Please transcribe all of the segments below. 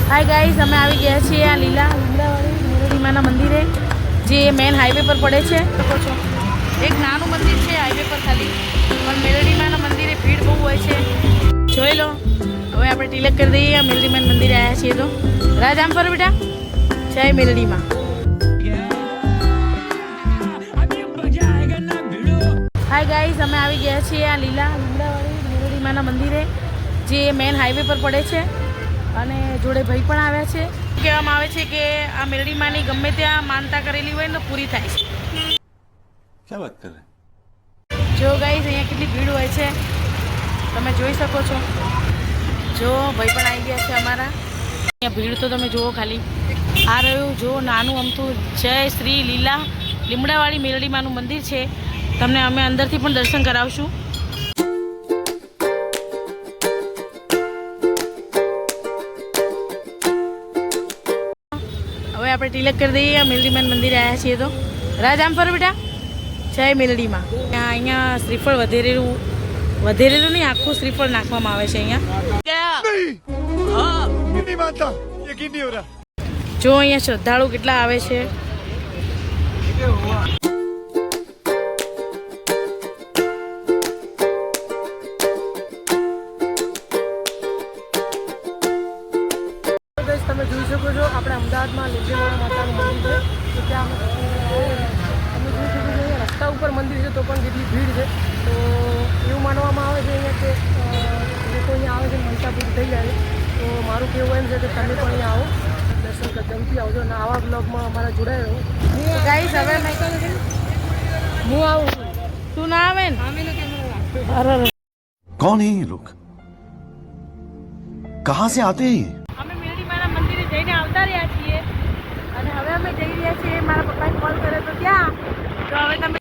hi guys અમે આવી ગયા છીએ આ લીમડાવાળી મેલડી માના મંદિરે જે મેન હાઈવે પર પડે છે શકો છો એક નાનું મંદિર છે હાઈવે પર ખાલી પણ મેલડી માના મંદિરે ભીડ બહુ હોય છે જોઈ લો હવે આપણે તિલક કરી દઈએ મેલડી માના મંદિરે આવ્યા છીએ તો રાજ આમ ફરો બેટા જય મેલડી માં હાય ગાઈસ અમે આવી ગયા છીએ આ લીમડાવાળી મેલડી માના મંદિરે જે મેન હાઈવે પર પડે છે અને જોડે ભાઈ પણ આવ્યા છે કહેવામાં આવે છે કે આ મેલડી માની ગમે ત્યાં માનતા કરેલી હોય ને પૂરી થાય છે क्या बात कर रहे જો ગાઈસ અહીંયા કેટલી ભીડ હોય છે તમે જોઈ શકો છો જો ભાઈ પણ આવી ગયા છે અમારા અહીંયા ભીડ તો તમે જુઓ ખાલી આ રહ્યું જો નાનું અમથું જય શ્રી લીમડાવાળી મેલડી માનું મંદિર છે તમને અમે અંદરથી પણ દર્શન કરાવશું હવે આપણે તિલક કરી દઈએ મેલડી માના મંદિરે આવ્યા છીએ તો રાજ આમ ફરો બેટા જય મેલડીમાં અહીંયા શ્રીફળ વધેરેલું નહીં આખું શ્રીફળ નાખવામાં આવે છે અહીંયા જો અહીંયા શ્રદ્ધાળુ કેટલા આવે છે તમે જોઈ શકો છો આપણે અમદાવાદમાં લીમડીવાળા માતાનું મંદિર છે તો ત્યાં તમે જોઈ શકો છો રસ્તા ઉપર મંદિર છે તો પણ કેટલી ભીડ છે તો એવું માનવામાં આવે છે અહીંયા કે લોકો અહીંયા આવે છે મનતા પૂરી થઈ જાય તો મારું કહેવું એમ છે કે તમે પણ અહીંયા આવો દર્શન જમતી આવજો અને આવા બ્લોગમાં અમારા જોડાઈ રહો ગાઈસ હવે હું આવું તું ના આવે ને અરે कौन है ये लोग कहाँ से आते हैं અમે મેલડી માના મંદિરે જઈને આવતા રહ્યા છીએ અને હવે અમે જઈ રહ્યા છીએ મારા પપ્પાએ કોલ કર્યો તો ત્યાં તો હવે તમે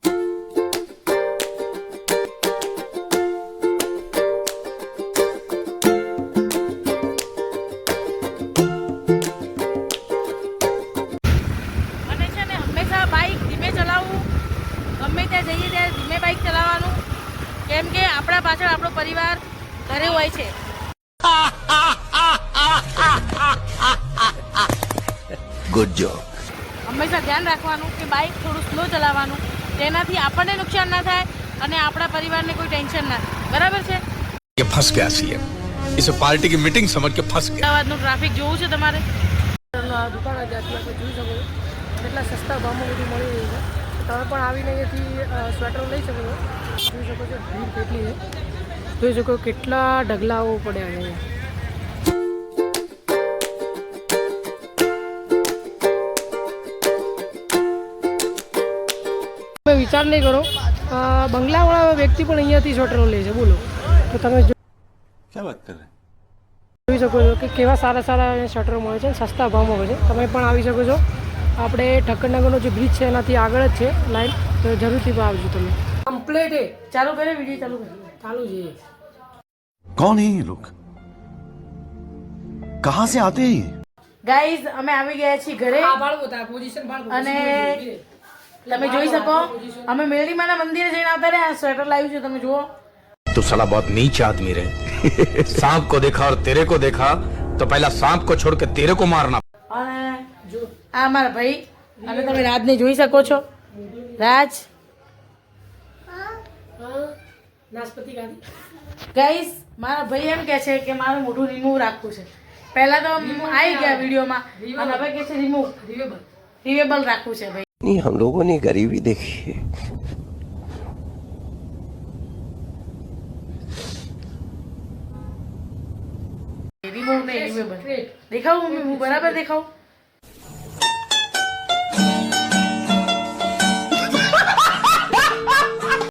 અને છે ને હંમેશા બાઇક ધીમે ચલાવવું ગમે ત્યાં જઈએ ત્યારે ધીમે બાઇક ચલાવવાનું કેમ કે આપણા પાછળ આપણો પરિવાર ઘરે હોય છે गुड जॉब હંમેશા ધ્યાન રાખવાનું કે બાઇક થોડું સ્લો ચલાવવાનું તેનાથી આપણને નુકસાન ના થાય અને આપણા પરિવારને કોઈ ટેન્શન ના થાય બરાબર છે ये फंस गया सीएम इसे पार्टी की मीटिंग समझ के फंस गया અમદાવાદનું ટ્રાફિક જોવું છે તમારે દુકાન જાતમાં જોઈ શકો કેટલા સસ્તા ભાવમાં બધું મળી રહ્યું છે તમે પણ આવીને અહીંયાથી સ્વેટર લઈ શકો છો જોઈ શકો છો ભીડ કેટલી છે જોઈ શકો કેટલા ઢગલાઓ પડ્યા છે અહીંયા વિચાર નહીં કરો બંગલાવાળા વ્યક્તિ પણ અહીંયાથી સ્વેટરો લે છે બોલો તો તમે क्या बात कर रहे જોઈ શકો છો કે કેવા સારા સારા સ્વેટરો મળે છે સસ્તા ભાવમાં હોય છે તમે પણ આવી શકો છો આપણે ઠક્કરનગરનો જે બ્રિજ છે એનાથી આગળ જ છે લાઈન તો જરૂરથી પણ આવજો તમે કમ્પ્લીટ ચાલુ કરે વિડીયો ચાલુ છે कौन है ये लोग कहाँ से आते हैं ગાઈઝ અમે આવી ગયા છીએ ઘરે અને તમે જોઈ શકો અમે મેલડી માના મંદિરે જઈને આવતા રહ્યા સ્વેટર લાવ્યું છે તમે જુઓ तो साला बहुत नीच आदमी रहे सांप को देखा और तेरे को देखा तो पहला सांप को छोड़ के तेरे को मारना અને જો આ મારા ભાઈ અને તમે રાજને જોઈ શકો છો રાજ ગાઈસ મારા ભાઈ એમ કહે છે કે મારું મોઢું રિમૂવ રાખવું છે પહેલા તો આવી ગયા વિડીયોમાં અને હવે કહે છે રિવેબલ રાખવું છે ભાઈ नहीं हम लोगों ने गरीबी देखी है રિમૂવ નહીં રિવેબલ દેખાવું હું બરાબર દેખાવું